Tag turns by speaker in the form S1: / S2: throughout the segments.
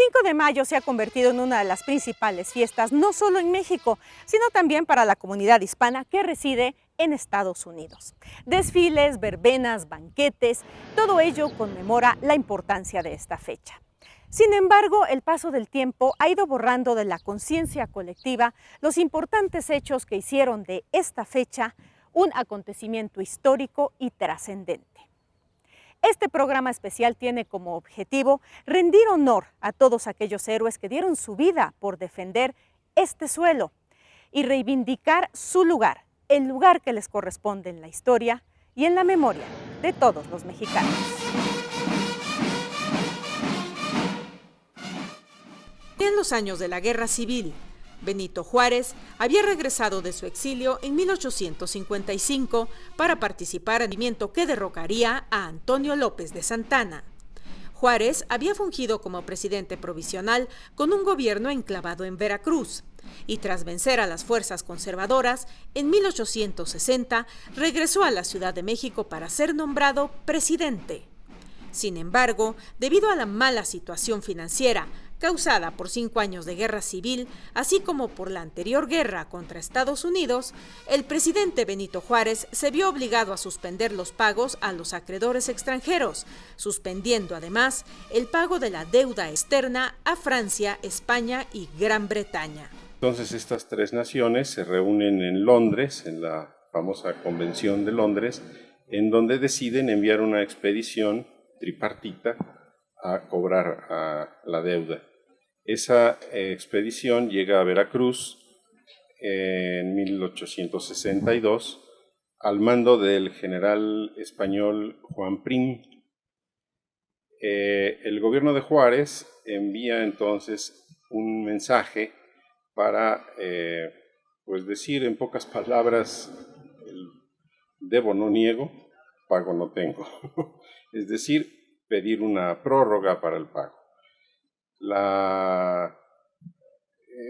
S1: 5 de mayo se ha convertido en una de las principales fiestas, no solo en México, sino también para la comunidad hispana que reside en Estados Unidos. Desfiles, verbenas, banquetes, todo ello conmemora la importancia de esta fecha. Sin embargo, el paso del tiempo ha ido borrando de la conciencia colectiva los importantes hechos que hicieron de esta fecha un acontecimiento histórico y trascendente. Este programa especial tiene como objetivo rendir honor a todos aquellos héroes que dieron su vida por defender este suelo y reivindicar su lugar, el lugar que les corresponde en la historia y en la memoria de todos los mexicanos. En los años de la Guerra Civil, Benito Juárez había regresado de su exilio en 1855 para participar en el movimiento que derrocaría a Antonio López de Santana. Juárez había fungido como presidente provisional con un gobierno enclavado en Veracruz y tras vencer a las fuerzas conservadoras, en 1860 regresó a la Ciudad de México para ser nombrado presidente. Sin embargo, debido a la mala situación financiera causada por 5 años de guerra civil, así como por la anterior guerra contra Estados Unidos, el presidente Benito Juárez se vio obligado a suspender los pagos a los acreedores extranjeros, suspendiendo además el pago de la deuda externa a Francia, España y Gran Bretaña.
S2: Entonces estas tres naciones se reúnen en Londres, en la famosa Convención de Londres, en donde deciden enviar una expedición tripartita a cobrar la deuda. Esa expedición llega a Veracruz en 1862 al mando del general español Juan Prim. El gobierno de Juárez envía entonces un mensaje para pues decir en pocas palabras, debo no niego, pago no tengo. Es decir, pedir una prórroga para el pago.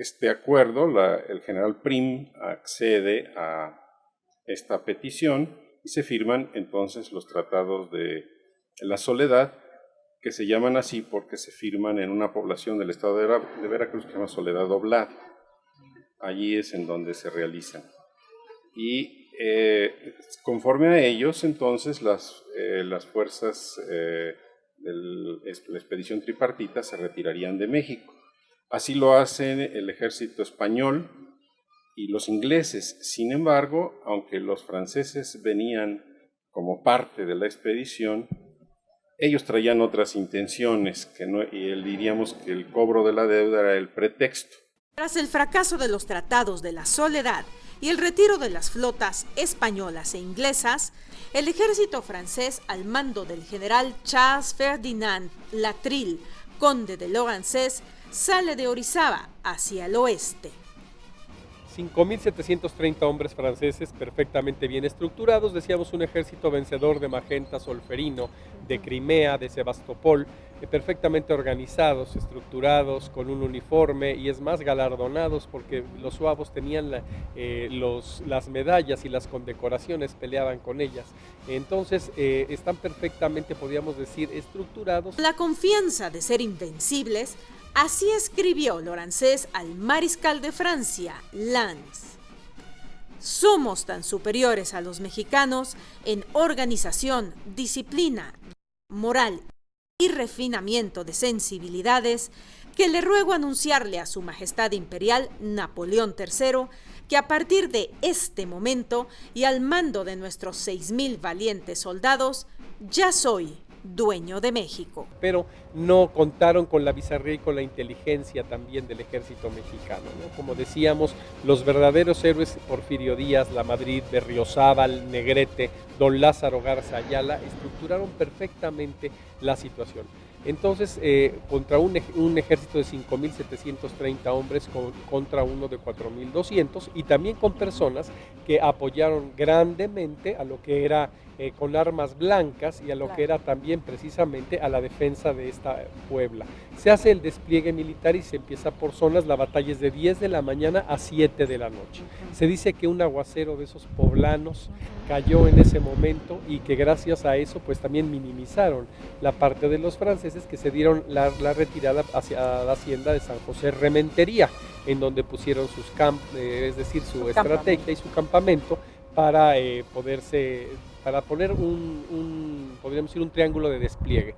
S2: Este acuerdo, el general Prim accede a esta petición y se firman entonces los tratados de la Soledad, que se llaman así porque se firman en una población del estado de Veracruz que se llama Soledad Oblada. Allí es en donde se realizan. Y conforme a ellos, entonces, las fuerzas de la expedición tripartita se retirarían de México. Así lo hacen el ejército español y los ingleses. Sin embargo, aunque los franceses venían como parte de la expedición, ellos traían otras intenciones, y diríamos que el cobro de la deuda era el pretexto.
S1: Tras el fracaso de los tratados de la Soledad y el retiro de las flotas españolas e inglesas, el ejército francés al mando del general Charles Ferdinand Latreille, conde de Lorenzés, sale de Orizaba hacia el oeste.
S3: 5.730 hombres franceses perfectamente bien estructurados, decíamos un ejército vencedor de Magenta, Solferino, de Crimea, de Sebastopol, perfectamente organizados, estructurados, con un uniforme y es más galardonados porque los suavos tenían las medallas y las condecoraciones, peleaban con ellas. Entonces están perfectamente, podríamos decir, estructurados.
S1: La confianza de ser invencibles. Así escribió Lorenzés al mariscal de Francia, Lannes. Somos tan superiores a los mexicanos en organización, disciplina, moral y refinamiento de sensibilidades que le ruego anunciarle a su Majestad Imperial Napoleón III que a partir de este momento y al mando de nuestros 6.000 valientes soldados, ya soy dueño de México.
S3: Pero no contaron con la bizarría y con la inteligencia también del ejército mexicano, ¿no? Como decíamos, los verdaderos héroes, Porfirio Díaz, Lamadrid, Berriozábal, Negrete, don Lázaro Garza Ayala, estructuraron perfectamente la situación. Entonces, contra un ejército de 5.730 hombres contra uno de 4.200 y también con personas que apoyaron grandemente a lo que era con armas blancas y a lo que era también precisamente a la defensa de esta Puebla. Se hace el despliegue militar y se empieza por zonas, la batalla es de 10 de la mañana a 7 de la noche. Se dice que un aguacero de esos poblanos cayó en ese momento y que gracias a eso pues también minimizaron la parte de los franceses, que se dieron la retirada hacia la hacienda de San José Rementería, en donde pusieron sus es decir, su estrategia y su campamento para para poner podríamos decir, un triángulo de despliegue.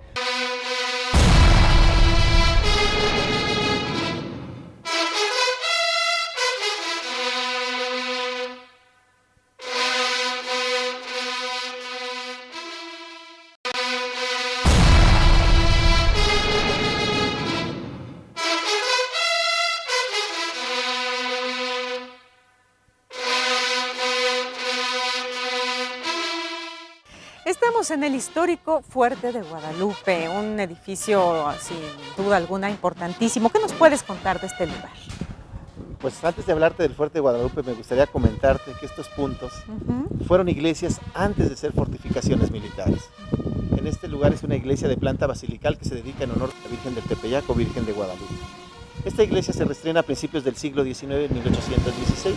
S4: Estamos en el histórico Fuerte de Guadalupe, un edificio sin duda alguna importantísimo. ¿Qué nos puedes contar de este lugar?
S5: Pues antes de hablarte del Fuerte de Guadalupe me gustaría comentarte que estos puntos fueron iglesias antes de ser fortificaciones militares. En este lugar es una iglesia de planta basilical que se dedica en honor a la Virgen del Tepeyac o Virgen de Guadalupe. Esta iglesia se reestrena a principios del siglo XIX, en 1816.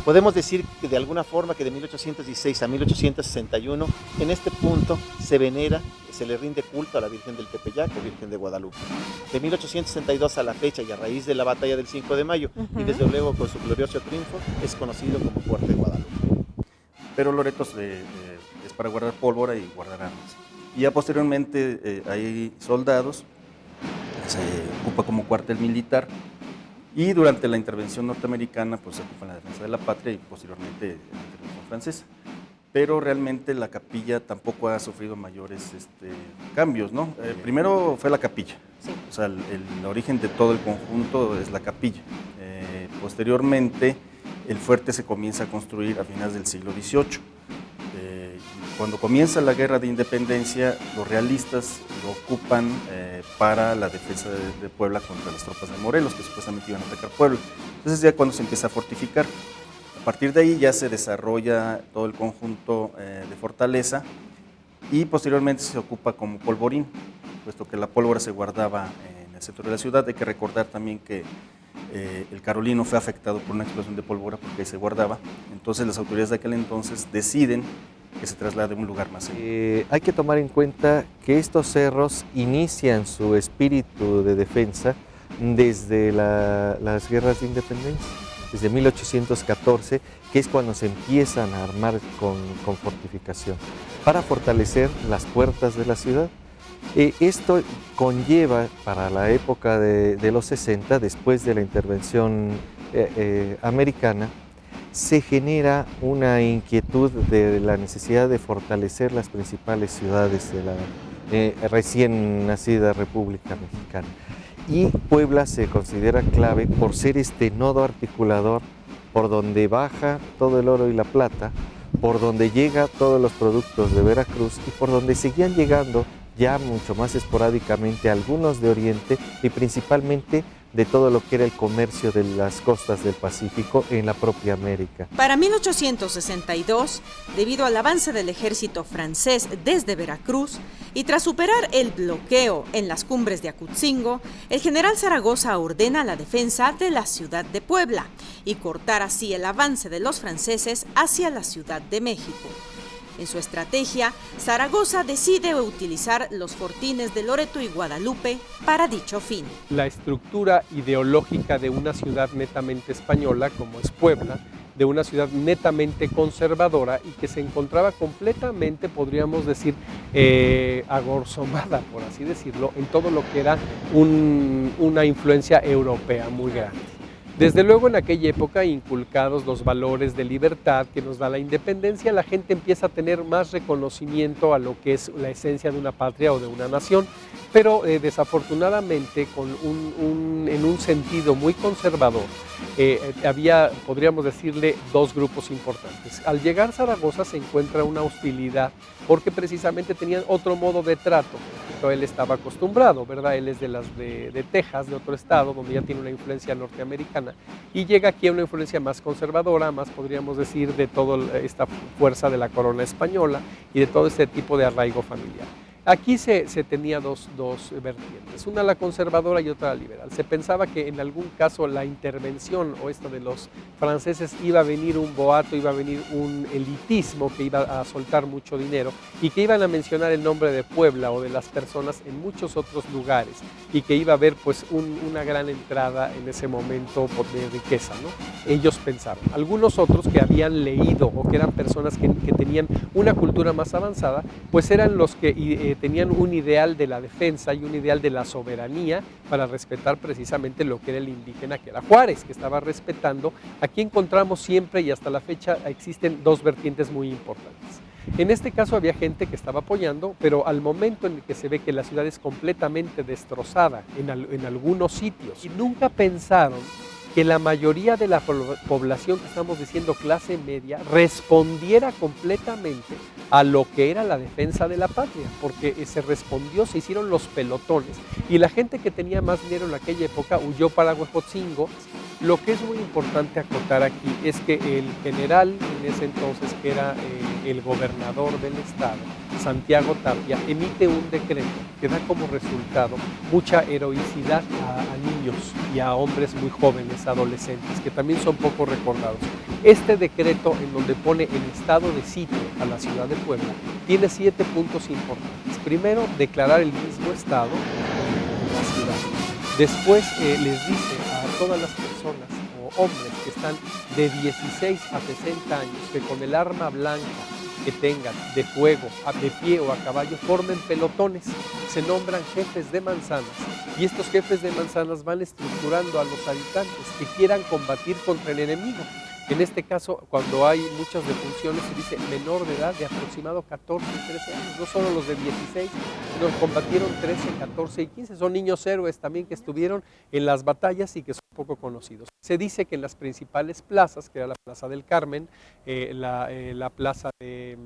S5: Podemos decir que de alguna forma que de 1816 a 1861 en este punto se venera, se le rinde culto a la Virgen del Tepeyac o Virgen de Guadalupe. De 1862 a la fecha y a raíz de la batalla del 5 de mayo y desde luego con su glorioso triunfo es conocido como Fuerte de Guadalupe.
S6: Pero loretos es para guardar pólvora y guardar armas. Y ya posteriormente hay soldados, se ocupa como cuartel militar y durante la intervención norteamericana pues se ocupa en la defensa de la patria y posteriormente en la intervención francesa. Pero realmente la capilla tampoco ha sufrido mayores cambios, ¿no? Primero fue la capilla, sí. O sea, el origen de todo el conjunto es la capilla. Posteriormente el fuerte se comienza a construir a finales del siglo XVIII. Cuando comienza la guerra de independencia, los realistas lo ocupan para la defensa de Puebla contra las tropas de Morelos, que supuestamente iban a atacar Puebla. Entonces ya cuando se empieza a fortificar. A partir de ahí ya se desarrolla todo el conjunto de fortaleza y posteriormente se ocupa como polvorín, puesto que la pólvora se guardaba en el centro de la ciudad. Hay que recordar también que el Carolino fue afectado por una explosión de pólvora porque ahí se guardaba. Entonces las autoridades de aquel entonces deciden que se traslade a un lugar más seguro.
S7: Hay que tomar en cuenta que estos cerros inician su espíritu de defensa desde las guerras de independencia, desde 1814, que es cuando se empiezan a armar con fortificación, para fortalecer las puertas de la ciudad. Esto conlleva para la época de los 60, después de la intervención americana, se genera una inquietud de la necesidad de fortalecer las principales ciudades de la recién nacida República Mexicana. Y Puebla se considera clave por ser este nodo articulador por donde baja todo el oro y la plata, por donde llega todos los productos de Veracruz y por donde seguían llegando ya mucho más esporádicamente algunos de Oriente y principalmente de todo lo que era el comercio de las costas del Pacífico en la propia América.
S1: Para 1862, debido al avance del ejército francés desde Veracruz y tras superar el bloqueo en las cumbres de Acutzingo, el general Zaragoza ordena la defensa de la ciudad de Puebla y cortar así el avance de los franceses hacia la Ciudad de México. En su estrategia, Zaragoza decide utilizar los fortines de Loreto y Guadalupe para dicho fin.
S3: La estructura ideológica de una ciudad netamente española, como es Puebla, de una ciudad netamente conservadora y que se encontraba completamente, podríamos decir, agorzomada, por así decirlo, en todo lo que era una influencia europea muy grande. Desde luego en aquella época, inculcados los valores de libertad que nos da la independencia, la gente empieza a tener más reconocimiento a lo que es la esencia de una patria o de una nación. pero desafortunadamente en un sentido muy conservador, podríamos decirle, dos grupos importantes. Al llegar a Zaragoza se encuentra una hostilidad porque precisamente tenían otro modo de trato. Él estaba acostumbrado, ¿verdad? Él es de Texas, de otro estado, donde ya tiene una influencia norteamericana, y llega aquí a una influencia más conservadora, más podríamos decir de toda esta fuerza de la corona española y de todo este tipo de arraigo familiar. Aquí se tenía dos vertientes, una la conservadora y otra la liberal. Se pensaba que en algún caso la intervención o esto de los franceses iba a venir un boato, iba a venir un elitismo que iba a soltar mucho dinero y que iban a mencionar el nombre de Puebla o de las personas en muchos otros lugares y que iba a haber pues una gran entrada en ese momento de riqueza, ¿no? Ellos pensaron. Algunos otros que habían leído o que eran personas que tenían una cultura más avanzada, pues eran los que tenían un ideal de la defensa y un ideal de la soberanía para respetar precisamente lo que era el indígena, que era Juárez, que estaba respetando. Aquí encontramos siempre y hasta la fecha existen dos vertientes muy importantes. En este caso había gente que estaba apoyando, pero al momento en el que se ve que la ciudad es completamente destrozada en algunos sitios, y nunca pensaron que la mayoría de la población que estamos diciendo clase media respondiera completamente a lo que era la defensa de la patria, porque se hicieron los pelotones y la gente que tenía más dinero en aquella época huyó para Huejotzingo. Lo que es muy importante acotar aquí es que el general en ese entonces, que era el gobernador del estado, Santiago Tapia, emite un decreto que da como resultado mucha heroicidad a niños y a hombres muy jóvenes, adolescentes, que también son poco recordados. Este decreto, en donde pone el estado de sitio a la ciudad de Puebla, tiene 7 puntos importantes. Primero, declarar el mismo estado de la ciudad. Después les dice a todas las personas o hombres que están de 16 a 60 años que con el arma blanca que tengan de fuego, de pie o a caballo, formen pelotones, se nombran jefes de manzanas y estos jefes de manzanas van estructurando a los habitantes que quieran combatir contra el enemigo. En este caso, cuando hay muchas defunciones, se dice menor de edad de aproximado 14 y 13 años, no solo los de 16, sino combatieron 13, 14 y 15, son niños héroes también que estuvieron en las batallas y que son poco conocidos. Se dice que en las principales plazas, que era la Plaza del Carmen, la Plaza de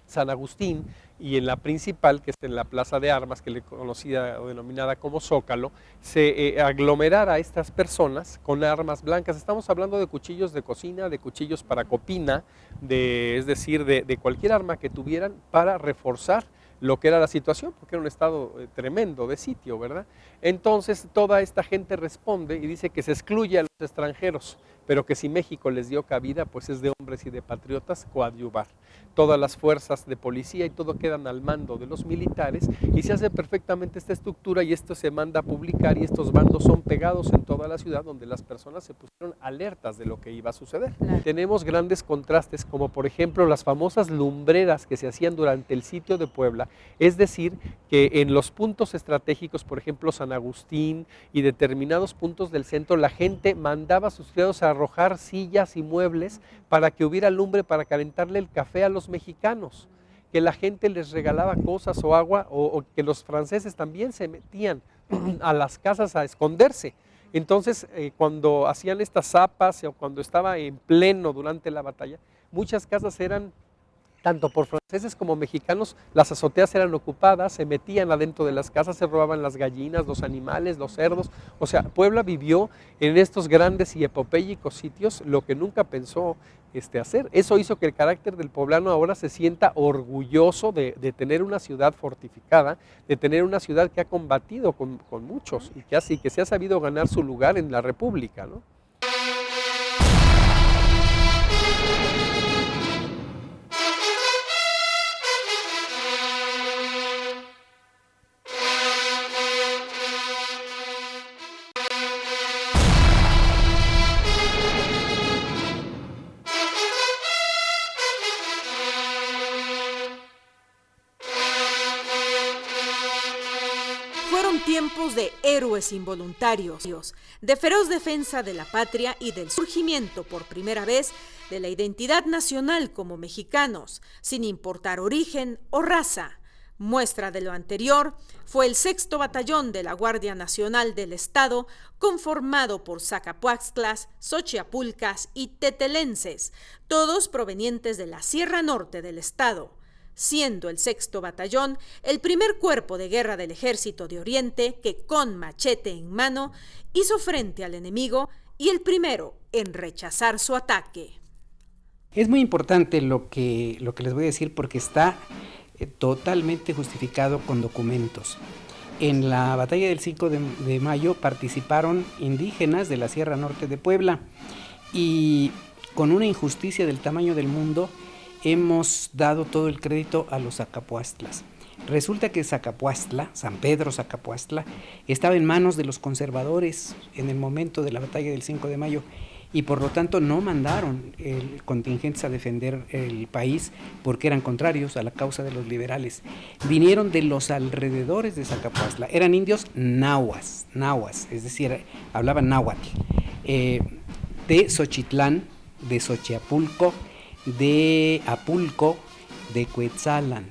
S3: San Agustín, y en la principal, que es en la Plaza de Armas, que le conocida o denominada como Zócalo, se aglomerara a estas personas con armas blancas. Estamos hablando de cuchillos de cocina, de cuchillos para copina, es decir, de cualquier arma que tuvieran para reforzar lo que era la situación, porque era un estado tremendo de sitio, ¿verdad? Entonces toda esta gente responde y dice que se excluye a los extranjeros, pero que si México les dio cabida, pues es de hombres y de patriotas coadyuvar. Todas las fuerzas de policía y todo quedan al mando de los militares y se hace perfectamente esta estructura y esto se manda a publicar y estos bandos son pegados en toda la ciudad donde las personas se pusieron alertas de lo que iba a suceder. Claro. Tenemos grandes contrastes como por ejemplo las famosas lumbreras que se hacían durante el sitio de Puebla, es decir, que en los puntos estratégicos, por ejemplo San Agustín y determinados puntos del centro, la gente mandaba a sus criados a arrojar sillas y muebles para que hubiera lumbre para calentarle el café a los mexicanos, que la gente les regalaba cosas o agua o que los franceses también se metían a las casas a esconderse. Entonces, cuando hacían estas zapas o cuando estaba en pleno durante la batalla, muchas casas eran tanto por franceses como mexicanos, las azoteas eran ocupadas, se metían adentro de las casas, se robaban las gallinas, los animales, los cerdos. O sea, Puebla vivió en estos grandes y epopélicos sitios lo que nunca pensó hacer. Eso hizo que el carácter del poblano ahora se sienta orgulloso de tener una ciudad fortificada, de tener una ciudad que ha combatido con muchos y que se ha sabido ganar su lugar en la República, ¿no?
S1: Tiempos de héroes involuntarios, de feroz defensa de la patria y del surgimiento por primera vez de la identidad nacional como mexicanos, sin importar origen o raza. Muestra de lo anterior fue el 6º Batallón de la Guardia Nacional del Estado, conformado por zacapuastlas, xochiapulcas y tetelenses, todos provenientes de la Sierra Norte del Estado, siendo el 6º Batallón el primer cuerpo de guerra del Ejército de Oriente que, con machete en mano, hizo frente al enemigo y el primero en rechazar su ataque.
S8: Es muy importante lo que les voy a decir porque está totalmente justificado con documentos. En la batalla del 5 de mayo participaron indígenas de la Sierra Norte de Puebla y con una injusticia del tamaño del mundo hemos dado todo el crédito a los zacapuastlas. Resulta que Zacapuastla, San Pedro Zacapuastla, estaba en manos de los conservadores en el momento de la batalla del 5 de mayo y por lo tanto no mandaron contingentes a defender el país porque eran contrarios a la causa de los liberales. Vinieron de los alrededores de Zacapuastla, eran indios nahuas, es decir, hablaban náhuatl, de Xochitlán, de Xochiapulco, de Apulco, de Cuetzalan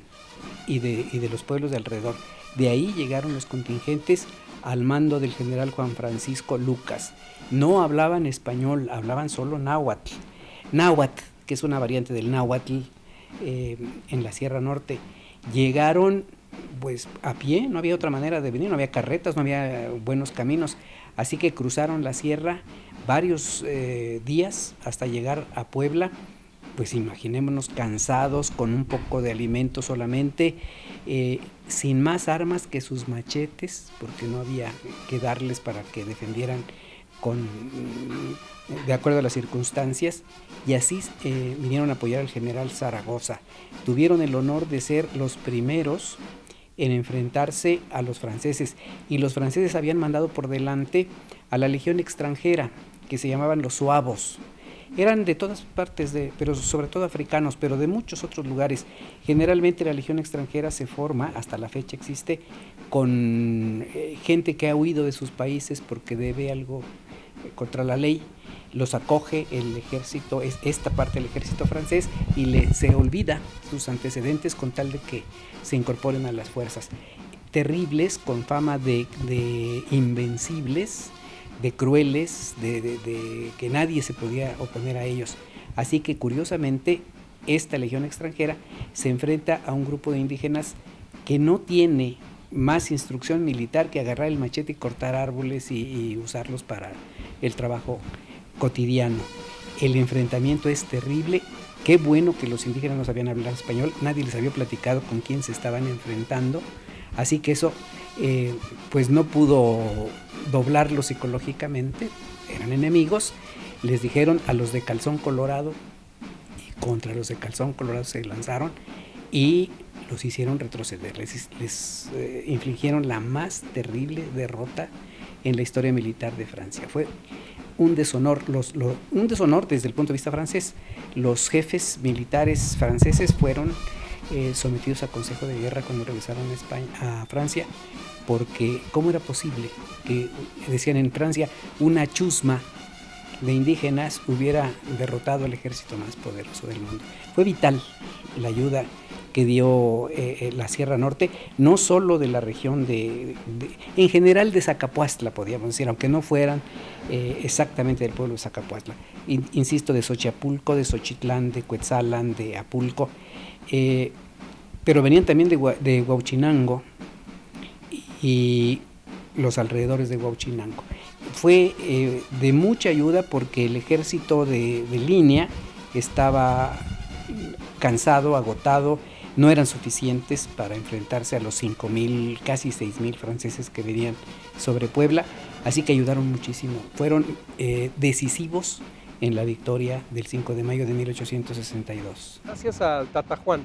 S8: y de los pueblos de alrededor. De ahí llegaron los contingentes al mando del general Juan Francisco Lucas. No hablaban español, hablaban solo náhuatl. Náhuatl, que es una variante del náhuatl en la Sierra Norte. Llegaron pues a pie, no había otra manera de venir, no había carretas, no había buenos caminos, así que cruzaron la sierra varios días hasta llegar a Puebla. Pues imaginémonos cansados, con un poco de alimento solamente, sin más armas que sus machetes, porque no había que darles para que defendieran de acuerdo a las circunstancias, y así vinieron a apoyar al general Zaragoza. Tuvieron el honor de ser los primeros en enfrentarse a los franceses, y los franceses habían mandado por delante a la legión extranjera, que se llamaban los suavos. Eran de todas partes, pero sobre todo africanos, pero de muchos otros lugares. Generalmente la legión extranjera se forma, hasta la fecha existe, con gente que ha huido de sus países porque debe algo contra la ley. Los acoge el ejército, esta parte del ejército francés, y se olvida sus antecedentes con tal de que se incorporen a las fuerzas. Terribles, con fama de invencibles, de crueles, de que nadie se podía oponer a ellos. Así que curiosamente esta legión extranjera se enfrenta a un grupo de indígenas que no tiene más instrucción militar que agarrar el machete y cortar árboles y usarlos para el trabajo cotidiano. El enfrentamiento es terrible. Qué bueno que los indígenas no sabían hablar español, nadie les había platicado con quién se estaban enfrentando, así que eso pues no pudo doblarlo psicológicamente, eran enemigos. Les dijeron a los de calzón colorado, y contra los de calzón colorado se lanzaron y los hicieron retroceder, les infligieron la más terrible derrota en la historia militar de Francia. Fue un deshonor, un deshonor desde el punto de vista francés. Los jefes militares franceses fueron sometidos a consejo de guerra cuando regresaron a Francia, porque ¿cómo era posible que, decían en Francia, una chusma de indígenas hubiera derrotado al ejército más poderoso del mundo? Fue vital la ayuda que dio la Sierra Norte, no solo de la región en general de Zacapuastla, podríamos decir, aunque no fueran exactamente del pueblo de Zacapuastla. Insisto, de Xochiapulco, de Xochitlán, de Cuetzalan, de Apulco, pero venían también de Huauchinango y los alrededores de Huauchinango. Fue de mucha ayuda porque el ejército de línea estaba cansado, agotado, no eran suficientes para enfrentarse a los 5,000, casi 6,000 franceses que venían sobre Puebla, así que ayudaron muchísimo. Fueron decisivos en la victoria del 5 de mayo de 1862.
S3: Gracias al Tata Juan,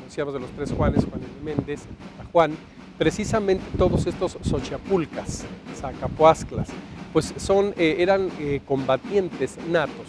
S3: decíamos de los tres Juanes, Juan Méndez, Tata Juan, precisamente todos estos xochiapulcas, zacapuastlas, pues eran combatientes natos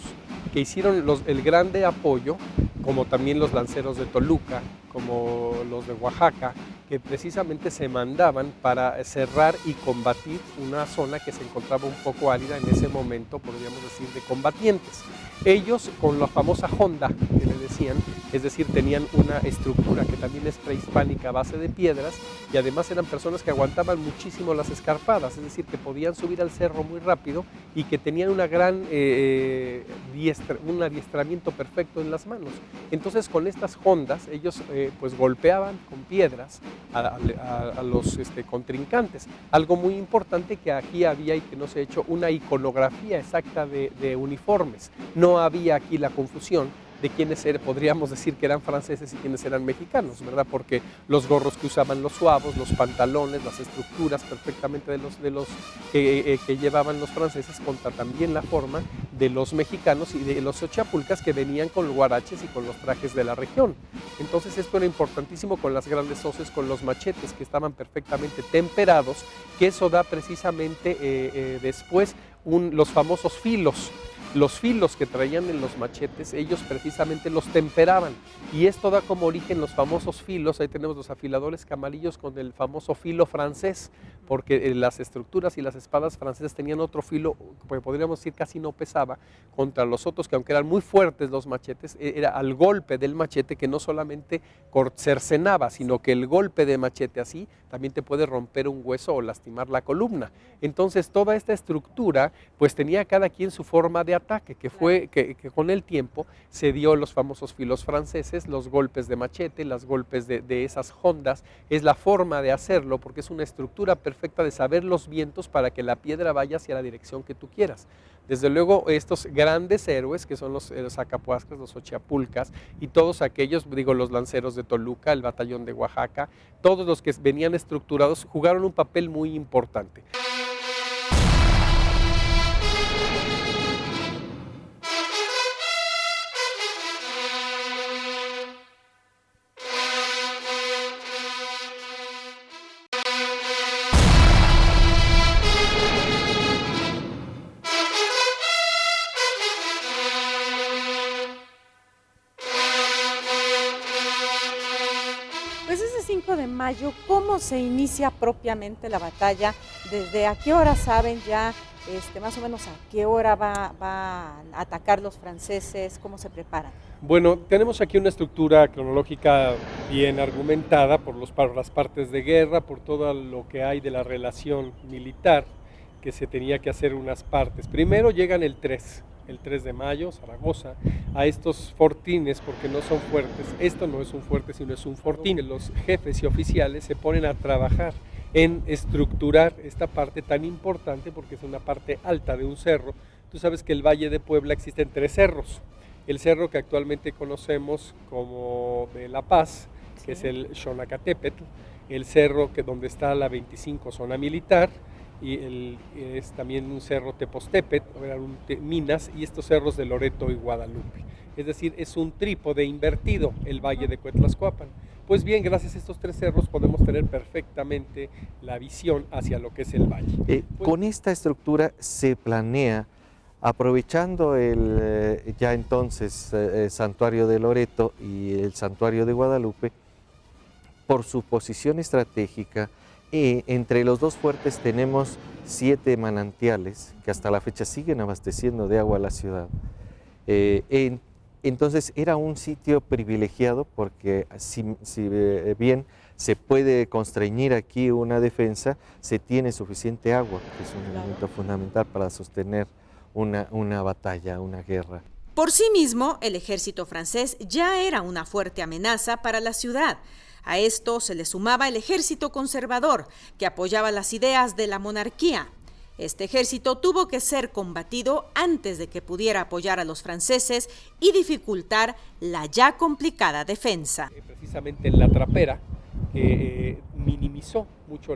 S3: que hicieron el grande apoyo, como también los lanceros de Toluca, como los de Oaxaca, que precisamente se mandaban para cerrar y combatir una zona que se encontraba un poco árida en ese momento, podríamos decir, de combatientes. Ellos con la famosa honda que le decían, es decir, tenían una estructura que también es prehispánica a base de piedras y además eran personas que aguantaban muchísimo las escarpadas, es decir, que podían subir al cerro muy rápido y que tenían una gran un adiestramiento perfecto en las manos. Entonces con estas hondas ellos pues golpeaban con piedras a los contrincantes. Algo muy importante que aquí había y que no se ha hecho una iconografía exacta de uniformes. No había aquí la confusión de quiénes podríamos decir que eran franceses y quiénes eran mexicanos, ¿verdad? Porque los gorros que usaban los suavos, los pantalones, las estructuras perfectamente de los que llevaban los franceses, contra también la forma de los mexicanos y de los xochapulcas que venían con los huaraches y con los trajes de la región. Entonces esto era importantísimo con las grandes hoces, con los machetes que estaban perfectamente temperados, que eso da precisamente después los famosos filos. Los filos que traían en los machetes, ellos precisamente los temperaban y esto da como origen los famosos filos. Ahí tenemos los afiladores camarillos con el famoso filo francés, porque las estructuras y las espadas francesas tenían otro filo que podríamos decir casi no pesaba contra los otros, que aunque eran muy fuertes los machetes, era al golpe del machete que no solamente cercenaba, sino que el golpe de machete así también te puede romper un hueso o lastimar la columna. Entonces toda esta estructura pues tenía cada quien su forma de ataque, que fue que con el tiempo se dio los famosos filos franceses, los golpes de machete, los golpes de esas hondas. Es la forma de hacerlo porque es una estructura perfecta de saber los vientos para que la piedra vaya hacia la dirección que tú quieras. Desde luego estos grandes héroes que son los Acapuascas, los Xochapulcas y todos aquellos, digo, los lanceros de Toluca, el batallón de Oaxaca, todos los que venían estructurados jugaron un papel muy importante.
S4: Pues ese 5 de mayo, ¿cómo se inicia propiamente la batalla? ¿Desde a qué hora saben ya, más o menos a qué hora va a atacar los franceses? ¿Cómo se preparan?
S3: Bueno, tenemos aquí una estructura cronológica bien argumentada por las partes de guerra, por todo lo que hay de la relación militar, que se tenía que hacer unas partes. Primero llegan el 3 de mayo, Zaragoza, a estos fortines, porque no son fuertes. Esto no es un fuerte, sino es un fortín. Los jefes y oficiales se ponen a trabajar en estructurar esta parte tan importante, porque es una parte alta de un cerro. Tú sabes que el Valle de Puebla existen 3 cerros. El cerro que actualmente conocemos como de La Paz, que es el Xonacatépetl, el cerro donde está la 25 zona militar, y es también un cerro Tepostepet, eran minas, y estos cerros de Loreto y Guadalupe. Es decir, es un trípode invertido el Valle de Cuetlaxcoapan. Pues bien, gracias a estos 3 cerros podemos tener perfectamente la visión hacia lo que es el valle.
S7: Con esta estructura se planea, aprovechando el ya entonces santuario de Loreto y el santuario de Guadalupe, por su posición estratégica. Entre los 2 fuertes tenemos 7 manantiales que hasta la fecha siguen abasteciendo de agua a la ciudad. Entonces era un sitio privilegiado porque si bien se puede constreñir aquí una defensa, se tiene suficiente agua, que es un elemento fundamental para sostener una batalla, una guerra.
S1: Por sí mismo, el ejército francés ya era una fuerte amenaza para la ciudad. A esto se le sumaba el ejército conservador, que apoyaba las ideas de la monarquía. Este ejército tuvo que ser combatido antes de que pudiera apoyar a los franceses y dificultar la ya complicada defensa.
S3: Precisamente en la Trapera, que minimizó mucho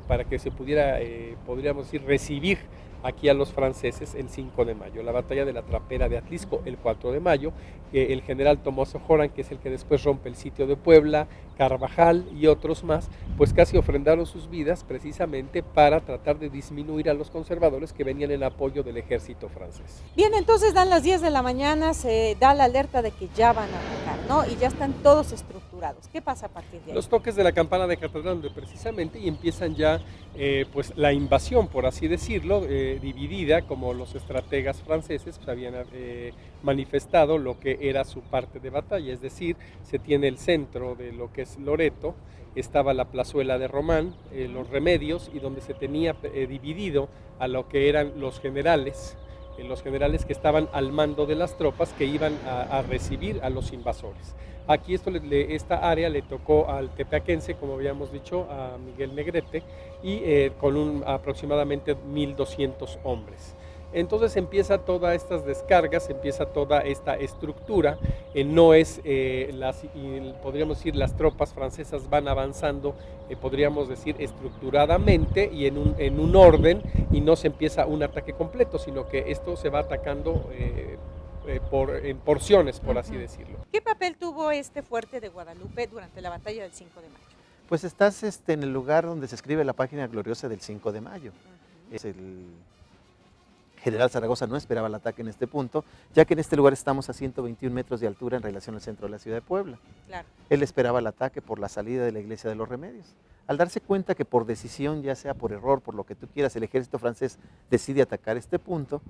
S3: para que se pudiera, podríamos decir, recibir aquí a los franceses el 5 de mayo. La batalla de la Trapera de Atlisco el 4 de mayo, el general Tomás Ojorán, que es el que después rompe el sitio de Puebla, Carvajal y otros más, pues casi ofrendaron sus vidas precisamente para tratar de disminuir a los conservadores que venían en apoyo del ejército francés.
S4: Bien, entonces dan las 10 de la mañana, se da la alerta de que ya van a atacar. atacar, ¿no? Y ya están todos estructurados. ¿Qué pasa a partir de ahí?
S3: Los toques de la campana de catedral precisamente y empiezan ya pues la invasión, por así decirlo, dividida como los estrategas franceses pues, habían manifestado lo que era su parte de batalla, es decir, se tiene el centro de lo que es Loreto, estaba la plazuela de Román, los Remedios y donde se tenía dividido a lo que eran los generales que estaban al mando de las tropas que iban a recibir a los invasores. Aquí esta área le tocó al tepeaquense, como habíamos dicho, a Miguel Negrete, y con aproximadamente 1,200 hombres. Entonces empieza todas estas descargas, empieza toda esta estructura, no es, podríamos decir, las tropas francesas van avanzando, podríamos decir, estructuradamente y en un orden, y no se empieza un ataque completo, sino que esto se va atacando en porciones, por así decirlo.
S4: ¿Qué papel tuvo este fuerte de Guadalupe durante la batalla del 5 de mayo?
S5: Pues estás en el lugar donde se escribe la página gloriosa del 5 de mayo. Es el general Zaragoza no esperaba el ataque en este punto, ya que en este lugar estamos a 121 metros de altura en relación al centro de la ciudad de Puebla.
S4: Claro.
S5: Él esperaba el ataque por la salida de la iglesia de los Remedios. Al darse cuenta que por decisión, ya sea por error, por lo que tú quieras, el ejército francés decide atacar este punto,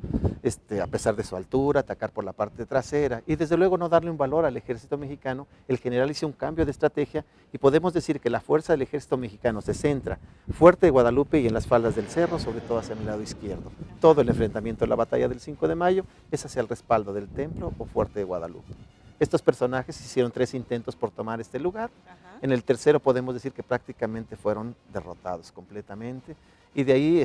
S5: a pesar de su altura, atacar por la parte trasera y desde luego no darle un valor al ejército mexicano, el general hizo un cambio de estrategia y podemos decir que la fuerza del ejército mexicano se centra fuerte de Guadalupe y en las faldas del cerro, sobre todo hacia mi lado izquierdo. Todo el enfrentamiento de la batalla del 5 de mayo es hacia el respaldo del templo o fuerte de Guadalupe. Estos personajes hicieron 3 intentos por tomar este lugar. Ajá. En el tercero podemos decir que prácticamente fueron derrotados completamente. Y de ahí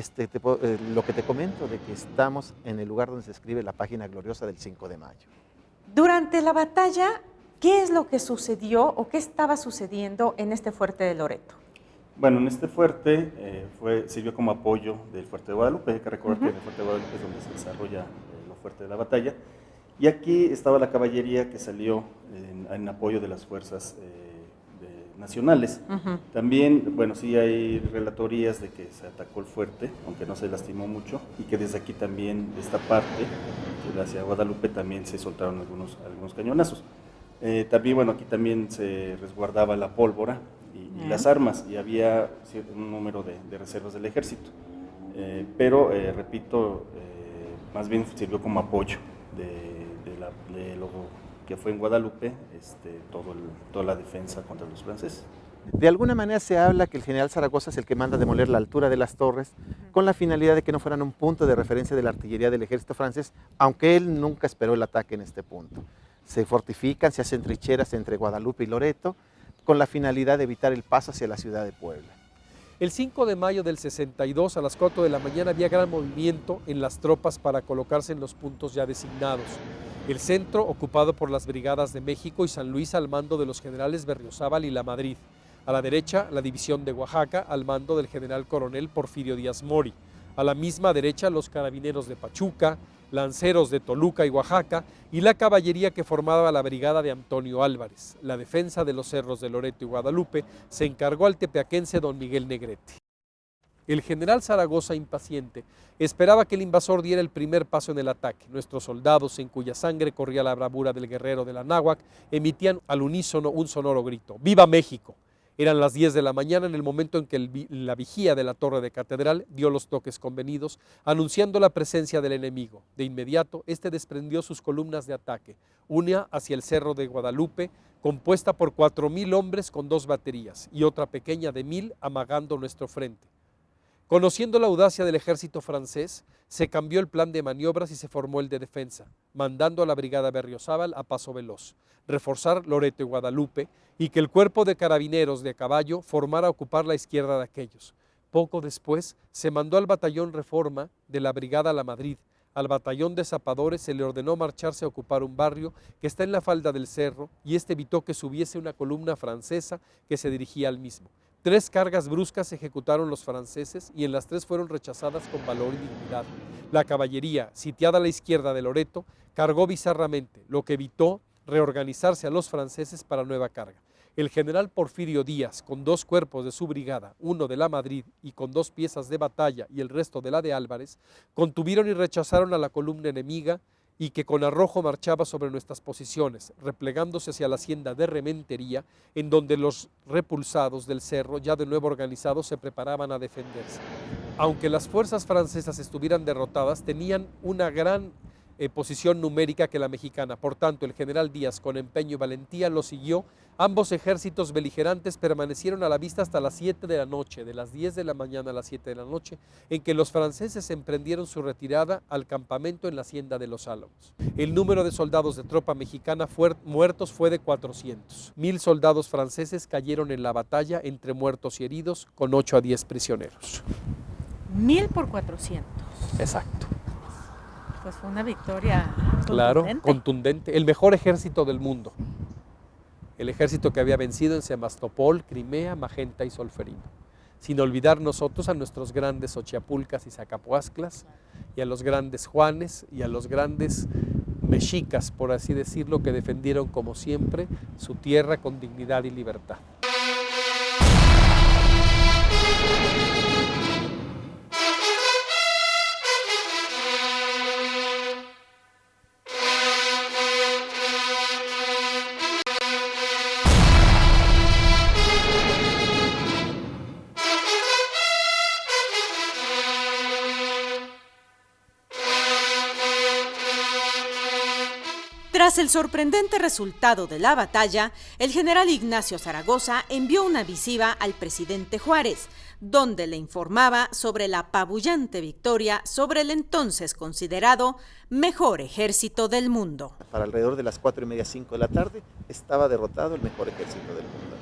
S5: lo que te comento, de que estamos en el lugar donde se escribe la página gloriosa del 5 de mayo.
S4: Durante la batalla, ¿qué es lo que sucedió o qué estaba sucediendo en este fuerte de Loreto?
S6: Bueno, en este fuerte sirvió como apoyo del fuerte de Guadalupe. Hay que recordar que en el fuerte de Guadalupe es donde se desarrolla lo fuerte de la batalla. Y aquí estaba la caballería que salió en apoyo de las fuerzas nacionales. También, bueno, sí hay relatorías de que se atacó el fuerte, aunque no se lastimó mucho, y que desde aquí también, de esta parte, hacia Guadalupe, también se soltaron algunos cañonazos. También, bueno, aquí también se resguardaba la pólvora y las armas, y había un número de reservas del ejército. Pero, repito, más bien sirvió como apoyo de lo que fue en Guadalupe, toda la defensa contra los franceses.
S5: De alguna manera se habla que el general Zaragoza es el que manda demoler la altura de las torres con la finalidad de que no fueran un punto de referencia de la artillería del ejército francés, aunque él nunca esperó el ataque en este punto. Se fortifican, se hacen trincheras entre Guadalupe y Loreto con la finalidad de evitar el paso hacia la ciudad de Puebla.
S3: El 5 de mayo del 62 a las 4 de la mañana había gran movimiento en las tropas para colocarse en los puntos ya designados. El centro ocupado por las brigadas de México y San Luis al mando de los generales Berriozábal y La Madrid. A la derecha, la división de Oaxaca al mando del general coronel Porfirio Díaz Mori. A la misma derecha, los carabineros de Pachuca, lanceros de Toluca y Oaxaca y la caballería que formaba la brigada de Antonio Álvarez. La defensa de los cerros de Loreto y Guadalupe se encargó al tepeaquense don Miguel Negrete. El general Zaragoza, impaciente, esperaba que el invasor diera el primer paso en el ataque. Nuestros soldados, en cuya sangre corría la bravura del guerrero de la Náhuac, emitían al unísono un sonoro grito: ¡Viva México! Eran las 10 de la mañana en el momento en que la vigía de la torre de catedral dio los toques convenidos, anunciando la presencia del enemigo. De inmediato, este desprendió sus columnas de ataque, una hacia el cerro de Guadalupe, compuesta por 4,000 hombres con 2 baterías, y otra pequeña de 1,000 amagando nuestro frente. Conociendo la audacia del ejército francés, se cambió el plan de maniobras y se formó el de defensa, mandando a la brigada Berriozábal a paso veloz, reforzar Loreto y Guadalupe y que el cuerpo de carabineros de a caballo formara ocupar la izquierda de aquellos. Poco después se mandó al batallón Reforma de la brigada La Madrid. Al batallón de zapadores se le ordenó marcharse a ocupar un barrio que está en la falda del cerro y este evitó que subiese una columna francesa que se dirigía al mismo. 3 cargas bruscas ejecutaron los franceses y en las 3 fueron rechazadas con valor y dignidad. La caballería, sitiada a la izquierda de Loreto, cargó bizarramente, lo que evitó reorganizarse a los franceses para nueva carga. El general Porfirio Díaz, con 2 cuerpos de su brigada, uno de La Madrid y con 2 piezas de batalla y el resto de la de Álvarez, contuvieron y rechazaron a la columna enemiga y que con arrojo marchaba sobre nuestras posiciones, replegándose hacia la hacienda de Rementería, en donde los repulsados del cerro, ya de nuevo organizados, se preparaban a defenderse. Aunque las fuerzas francesas estuvieran derrotadas, tenían una gran posición numérica que la mexicana. Por tanto, el general Díaz, con empeño y valentía, lo siguió. Ambos ejércitos beligerantes permanecieron a la vista hasta las 7 de la noche, de las 10 de la mañana a las 7 de la noche, en que los franceses emprendieron su retirada al campamento en la hacienda de Los Álamos. El número de soldados de tropa mexicana muertos fue de 400. 1000 soldados franceses cayeron en la batalla entre muertos y heridos, con 8 a 10 prisioneros.
S4: 1000 por 400.
S3: Exacto.
S4: Pues fue una victoria
S3: Claro,
S4: contundente.
S3: contundente. El mejor ejército del mundo. El ejército que había vencido en Sebastopol, Crimea, Magenta y Solferino. Sin olvidar nosotros a nuestros grandes Ochiapulcas y Zacapoazclas, y a los grandes Juanes y a los grandes mexicas, por así decirlo, que defendieron como siempre su tierra con dignidad y libertad.
S1: Tras el sorprendente resultado de la batalla, el general Ignacio Zaragoza envió una misiva al presidente Juárez, donde le informaba sobre la apabullante victoria sobre el entonces considerado mejor ejército del mundo.
S5: Para alrededor de las 4:30, 5 de la tarde, estaba derrotado el mejor ejército del mundo.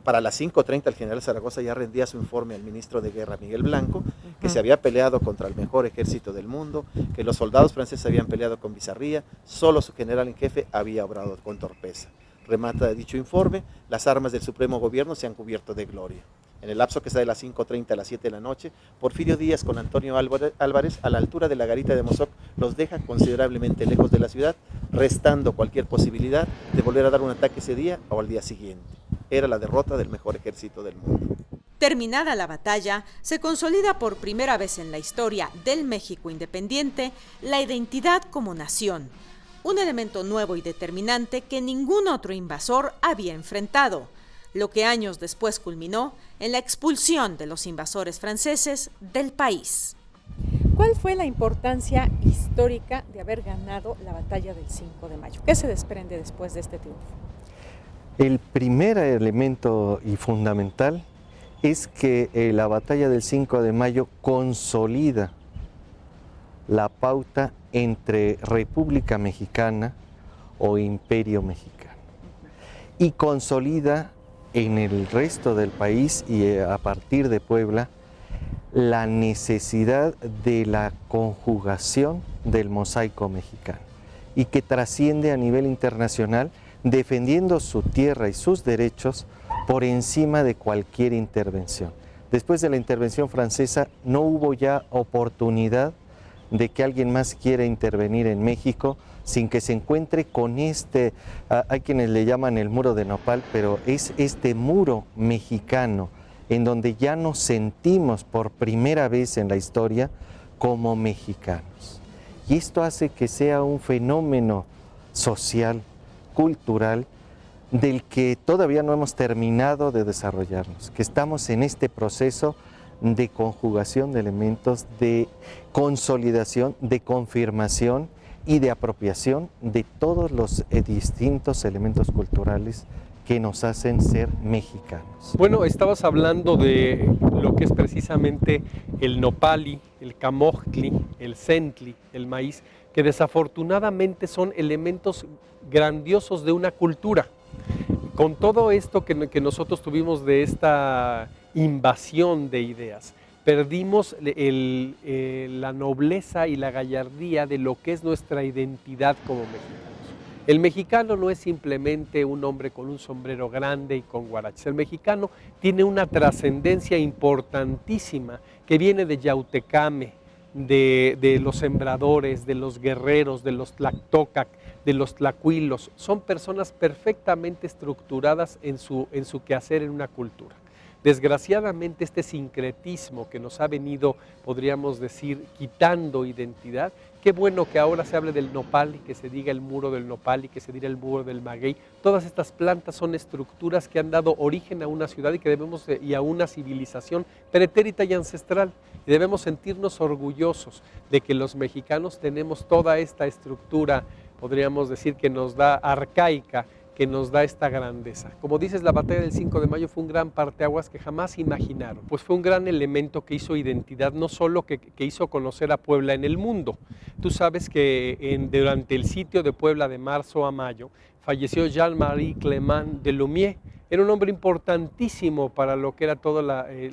S5: Para las 5:30 el general Zaragoza ya rendía su informe al ministro de Guerra, Miguel Blanco, que se había peleado contra el mejor ejército del mundo, que los soldados franceses habían peleado con bizarría, solo su general en jefe había obrado con torpeza. Remata dicho informe, las armas del Supremo Gobierno se han cubierto de gloria. En el lapso que está de las 5:30 a las 7 de la noche, Porfirio Díaz con Antonio Álvarez, a la altura de la garita de Mozoc, los deja considerablemente lejos de la ciudad, restando cualquier posibilidad de volver a dar un ataque ese día o al día siguiente. Era la derrota del mejor ejército del mundo.
S1: Terminada la batalla, se consolida por primera vez en la historia del México independiente la identidad como nación, un elemento nuevo y determinante que ningún otro invasor había enfrentado, lo que años después culminó en la expulsión de los invasores franceses del país.
S4: ¿Cuál fue la importancia histórica de haber ganado la batalla del 5 de mayo? ¿Qué se desprende después de este triunfo?
S7: El primer elemento y fundamental es que la batalla del 5 de mayo consolida la pauta entre República Mexicana o Imperio Mexicano y consolida en el resto del país y a partir de Puebla la necesidad de la conjugación del mosaico mexicano y que trasciende a nivel internacional defendiendo su tierra y sus derechos por encima de cualquier intervención. Después de la intervención francesa no hubo ya oportunidad de que alguien más quiera intervenir en México sin que se encuentre con hay quienes le llaman el muro de nopal, pero es este muro mexicano en donde ya nos sentimos por primera vez en la historia como mexicanos. Y esto hace que sea un fenómeno social, cultural, del que todavía no hemos terminado de desarrollarnos, que estamos en este proceso de conjugación de elementos, de consolidación, de confirmación y de apropiación de todos los distintos elementos culturales que nos hacen ser mexicanos.
S3: Bueno, estabas hablando de lo que es precisamente el nopali, el camojtli, el centli, el maíz, que desafortunadamente son elementos grandiosos de una cultura. Con todo esto que nosotros tuvimos de esta invasión de ideas, perdimos la nobleza y la gallardía de lo que es nuestra identidad como mexicanos. El mexicano no es simplemente un hombre con un sombrero grande y con guaraches. El mexicano tiene una trascendencia importantísima que viene de Yautecame, de los sembradores, de los guerreros, de los tlactocac, de los tlacuilos. Son personas perfectamente estructuradas en su quehacer en una cultura. Desgraciadamente este sincretismo que nos ha venido, podríamos decir, quitando identidad, qué bueno que ahora se hable del nopal y que se diga el muro del nopal y que se diga el muro del maguey. Todas estas plantas son estructuras que han dado origen a una ciudad y a una civilización pretérita y ancestral. Y debemos sentirnos orgullosos de que los mexicanos tenemos toda esta estructura, podríamos decir que nos da arcaica, que nos da esta grandeza. Como dices, la batalla del 5 de mayo fue un gran parteaguas que jamás imaginaron, pues fue un gran elemento que hizo identidad, no solo que hizo conocer a Puebla en el mundo. Tú sabes que durante el sitio de Puebla de marzo a mayo, falleció Jean-Marie Clément de Laumier. Era un hombre importantísimo para lo que era todos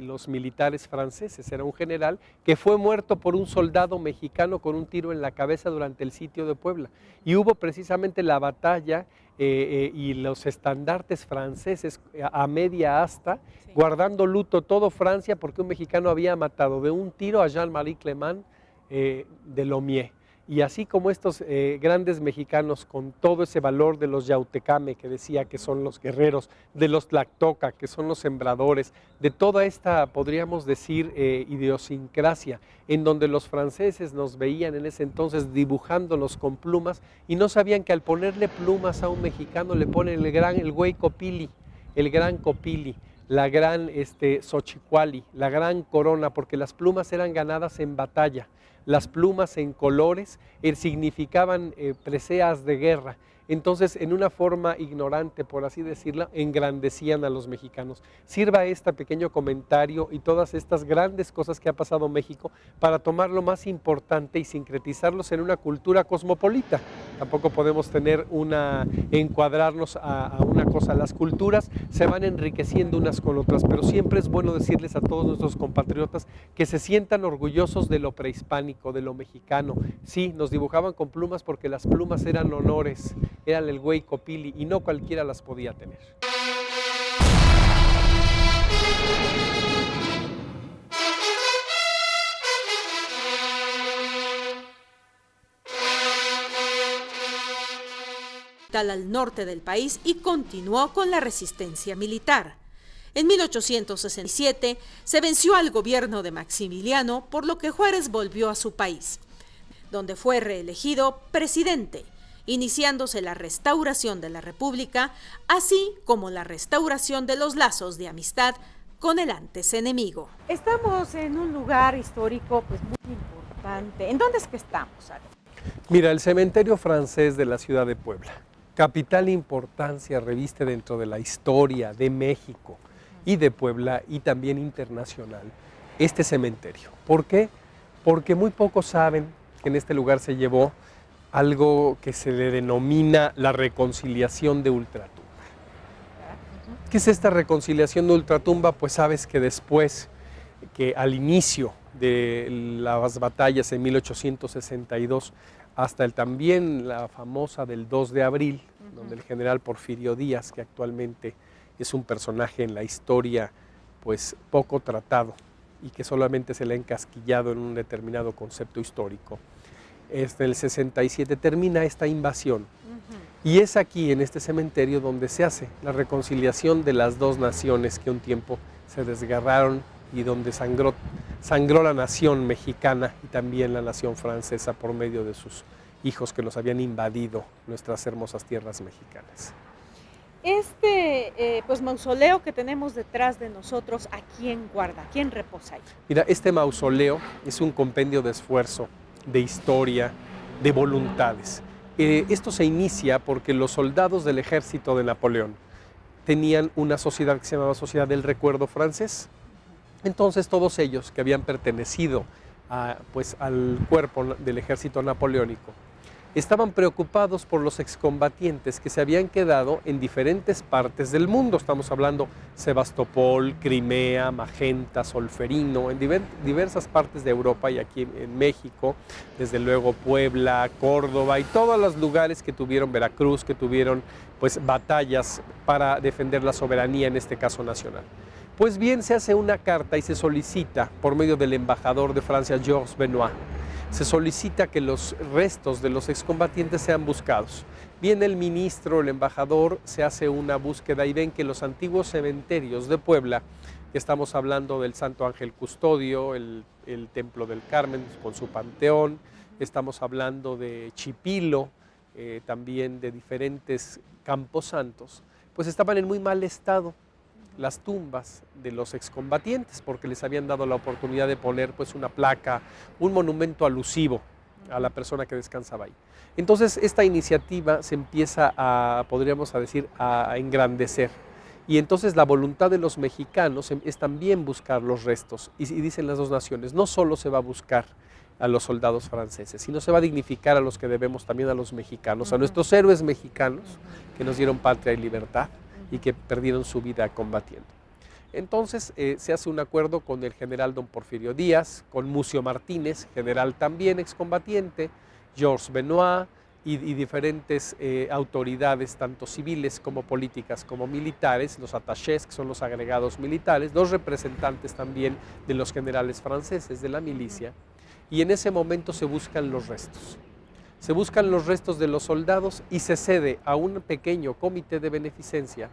S3: los militares franceses. Era un general que fue muerto por un soldado mexicano con un tiro en la cabeza durante el sitio de Puebla. Y hubo precisamente la batalla y los estandartes franceses a media asta, sí, guardando luto todo Francia porque un mexicano había matado de un tiro a Jean-Marie Clément de Laumier. Y así como estos grandes mexicanos con todo ese valor de los yautecame, que decía que son los guerreros, de los tlactoca, que son los sembradores, de toda esta, podríamos decir, idiosincrasia, en donde los franceses nos veían en ese entonces dibujándonos con plumas y no sabían que al ponerle plumas a un mexicano le ponen el güey copili, el gran copili, la gran xochicuali, la gran corona, porque las plumas eran ganadas en batalla. Las plumas en colores significaban preseas de guerra. Entonces, en una forma ignorante, por así decirlo, engrandecían a los mexicanos. Sirva este pequeño comentario y todas estas grandes cosas que ha pasado México para tomar lo más importante y sincretizarlos en una cultura cosmopolita. Tampoco podemos encuadrarnos a una cosa. Las culturas se van enriqueciendo unas con otras, pero siempre es bueno decirles a todos nuestros compatriotas que se sientan orgullosos de lo prehispánico, de lo mexicano. Sí, nos dibujaban con plumas porque las plumas eran honores, eran el güey copili y no cualquiera las podía tener.
S1: Al norte del país y continuó con la resistencia militar. En 1867 se venció al gobierno de Maximiliano, por lo que Juárez volvió a su país, donde fue reelegido presidente, iniciándose la restauración de la República, así como la restauración de los lazos de amistad con el antes enemigo.
S4: Estamos en un lugar histórico pues muy importante. ¿En dónde es que estamos, Ale?
S3: Mira, el cementerio francés de la ciudad de Puebla, capital importancia reviste dentro de la historia de México y de Puebla y también internacional, este cementerio. ¿Por qué? Porque muy pocos saben que en este lugar se llevó algo que se le denomina la reconciliación de ultratumba. ¿Qué es esta reconciliación de ultratumba? Pues sabes que después, que al inicio de las batallas en 1862, hasta también la famosa del 2 de abril, donde el general Porfirio Díaz, que actualmente es un personaje en la historia pues poco tratado y que solamente se le ha encasquillado en un determinado concepto histórico, en el 67 termina esta invasión. Y es aquí, en este cementerio, donde se hace la reconciliación de las dos naciones que un tiempo se desgarraron y donde sangró la nación mexicana y también la nación francesa por medio de sus hijos que nos habían invadido nuestras hermosas tierras mexicanas.
S4: Pues mausoleo que tenemos detrás de nosotros, ¿a quién guarda? ¿A quién reposa ahí?
S3: Mira, este mausoleo es un compendio de esfuerzo, de historia, de voluntades. Esto se inicia porque los soldados del ejército de Napoleón tenían una sociedad que se llamaba Sociedad del Recuerdo Francés. Entonces todos ellos que habían pertenecido al cuerpo del ejército napoleónico estaban preocupados por los excombatientes que se habían quedado en diferentes partes del mundo. Estamos hablando Sebastopol, Crimea, Magenta, Solferino, en diversas partes de Europa y aquí en México, desde luego Puebla, Córdoba y todos los lugares que tuvieron, Veracruz, que tuvieron pues batallas para defender la soberanía, en este caso nacional. Pues bien, se hace una carta y se solicita por medio del embajador de Francia, Georges Benoit, se solicita que los restos de los excombatientes sean buscados. Viene el ministro, el embajador, se hace una búsqueda y ven que los antiguos cementerios de Puebla Estamos hablando del Santo Ángel Custodio, el Templo del Carmen con su panteón. Estamos hablando de Chipilo, también de diferentes camposantos. Pues estaban en muy mal estado las tumbas de los excombatientes, porque les habían dado la oportunidad de poner pues una placa, un monumento alusivo a la persona que descansaba ahí. Entonces esta iniciativa se empieza a, podríamos decir, a engrandecer. Y entonces la voluntad de los mexicanos es también buscar los restos. Y dicen las dos naciones, no solo se va a buscar a los soldados franceses, sino se va a dignificar a los que debemos también a los mexicanos, a nuestros héroes mexicanos que nos dieron patria y libertad y que perdieron su vida combatiendo. Entonces se hace un acuerdo con el general don Porfirio Díaz, con Mucio Martínez, general también excombatiente, Georges Benoit y diferentes autoridades, tanto civiles como políticas como militares, los attachés, que son los agregados militares, los representantes también de los generales franceses de la milicia, y en ese momento se buscan los restos. Se buscan los restos de los soldados y se cede a un pequeño comité de beneficencia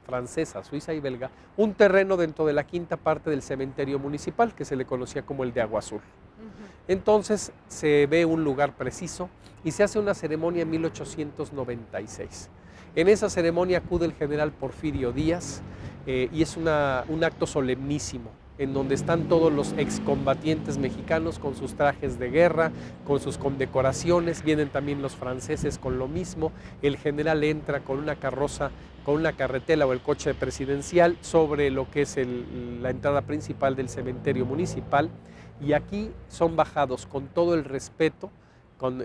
S3: francesa, suiza y belga, un terreno dentro de la quinta parte del cementerio municipal, que se le conocía como el de Agua Azul. Entonces se ve un lugar preciso y se hace una ceremonia en 1896. En esa ceremonia acude el general Porfirio Díaz y es un acto solemnísimo, en donde están todos los excombatientes mexicanos con sus trajes de guerra, con sus condecoraciones, vienen también los franceses con lo mismo. El general entra con una carroza, con una carretela o el coche presidencial sobre lo que es la entrada principal del cementerio municipal, y aquí son bajados con todo el respeto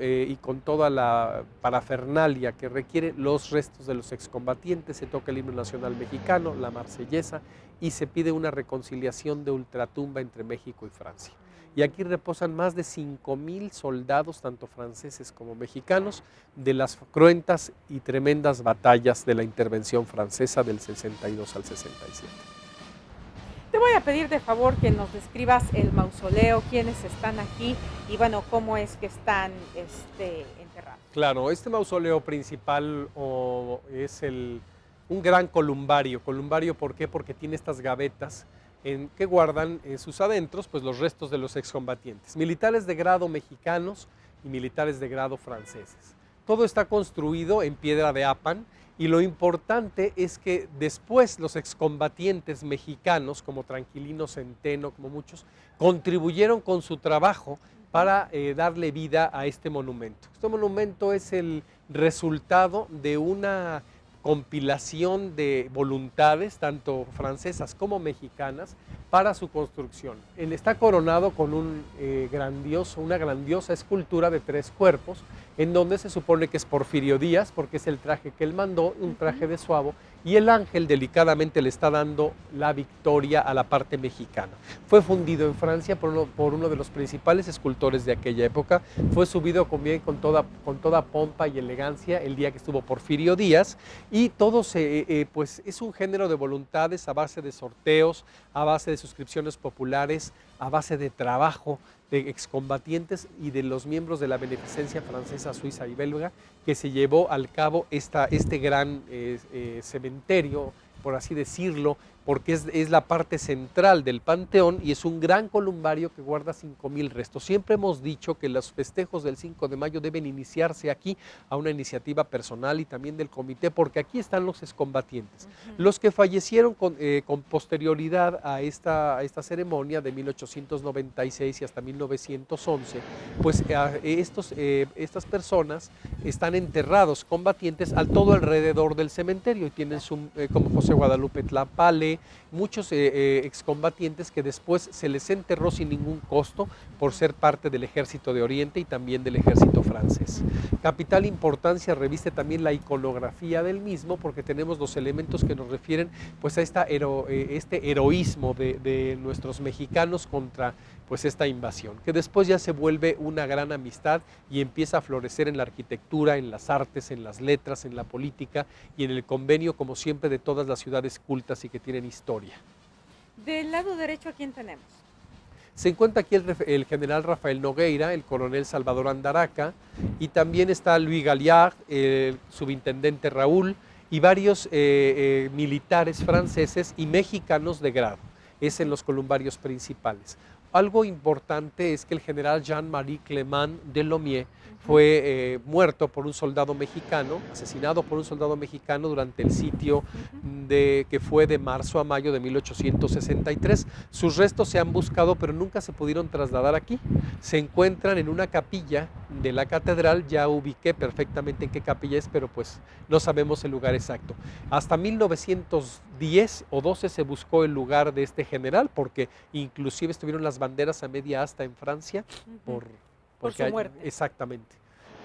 S3: y con toda la parafernalia que requiere los restos de los excombatientes. Se toca el himno nacional mexicano, la marsellesa, y se pide una reconciliación de ultratumba entre México y Francia. Y aquí reposan más de 5,000 soldados, tanto franceses como mexicanos, de las cruentas y tremendas batallas de la intervención francesa del 62 al 67.
S4: Te voy a pedir de favor que nos describas el mausoleo, quiénes están aquí y bueno, cómo es que están enterrados.
S3: Claro, este mausoleo principal es un gran columbario. Columbario, ¿por qué? Porque tiene estas gavetas que guardan en sus adentros pues, los restos de los excombatientes, militares de grado mexicanos y militares de grado franceses. Todo está construido en piedra de Apan. Y lo importante es que después los excombatientes mexicanos, como Tranquilino Centeno, como muchos, contribuyeron con su trabajo para darle vida a este monumento. Este monumento es el resultado de una compilación de voluntades, tanto francesas como mexicanas, para su construcción. Él está coronado con una grandiosa escultura de 3 cuerpos, en donde se supone que es Porfirio Díaz, porque es el traje que él mandó, un traje de suavo, y el ángel delicadamente le está dando la victoria a la parte mexicana. Fue fundido en Francia por uno de los principales escultores de aquella época, fue subido con toda pompa y elegancia el día que estuvo Porfirio Díaz, y todo pues es un género de voluntades a base de sorteos, a base de suscripciones populares, a base de trabajo de excombatientes y de los miembros de la beneficencia francesa, suiza y belga, que se llevó al cabo este gran cementerio, por así decirlo, porque es la parte central del panteón y es un gran columbario que guarda 5,000 restos. Siempre hemos dicho que los festejos del 5 de mayo deben iniciarse aquí a una iniciativa personal y también del comité, porque aquí están los excombatientes. Los que fallecieron con posterioridad a esta ceremonia de 1896 y hasta 1911, pues estas personas están enterrados combatientes al todo alrededor del cementerio y tienen como José Guadalupe Tlapale, muchos excombatientes que después se les enterró sin ningún costo por ser parte del Ejército de Oriente y también del Ejército francés. Capital importancia reviste también la iconografía del mismo, porque tenemos los elementos que nos refieren pues, a este heroísmo de nuestros mexicanos contra pues, esta invasión, que después ya se vuelve una gran amistad y empieza a florecer en la arquitectura, en las artes, en las letras, en la política y en el convenio, como siempre, de todas las ciudades cultas y que tienen historia.
S4: Del lado derecho, ¿a quién tenemos?
S3: Se encuentra aquí el general Rafael Nogueira, el coronel Salvador Andaraca, y también está Louis Galliard, el subintendente Raúl, y varios militares franceses y mexicanos de grado. es en los columbarios principales. Algo importante es que el general Jean-Marie Clément Delaunay fue muerto por un soldado mexicano, asesinado por un soldado mexicano durante el sitio que fue de marzo a mayo de 1863. Sus restos se han buscado, pero nunca se pudieron trasladar aquí. Se encuentran en una capilla de la catedral, ya ubiqué perfectamente en qué capilla es, pero pues no sabemos el lugar exacto. Hasta 1910 o 12 se buscó el lugar de este general, porque inclusive estuvieron las banderas a media asta en Francia
S4: por su muerte.
S3: Exactamente.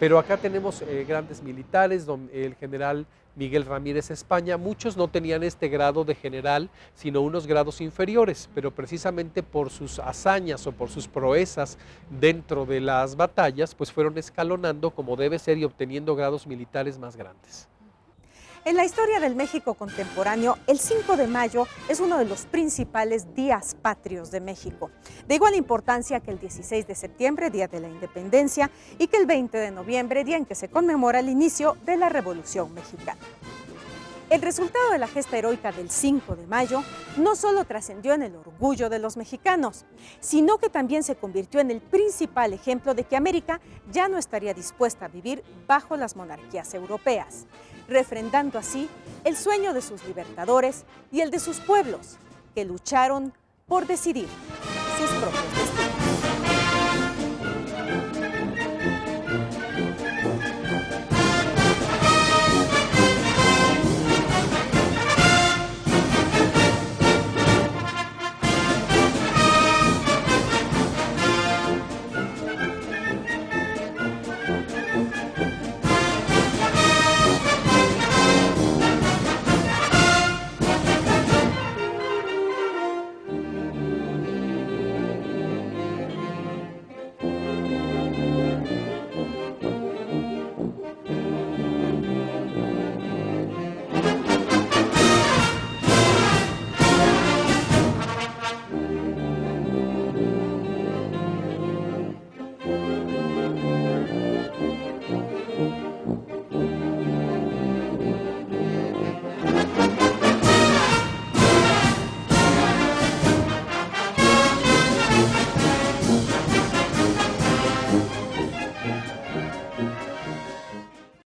S3: Pero acá tenemos grandes militares, el general Miguel Ramírez España. Muchos no tenían este grado de general, sino unos grados inferiores, pero precisamente por sus hazañas o por sus proezas dentro de las batallas, pues fueron escalonando como debe ser y obteniendo grados militares más grandes.
S4: En la historia del México contemporáneo, el 5 de mayo es uno de los principales días patrios de México, de igual importancia que el 16 de septiembre, Día de la Independencia, y que el 20 de noviembre, día en que se conmemora el inicio de la Revolución Mexicana. El resultado de la gesta heroica del 5 de mayo no solo trascendió en el orgullo de los mexicanos, sino que también se convirtió en el principal ejemplo de que América ya no estaría dispuesta a vivir bajo las monarquías europeas, refrendando así el sueño de sus libertadores y el de sus pueblos, que lucharon por decidir sus propios destinos.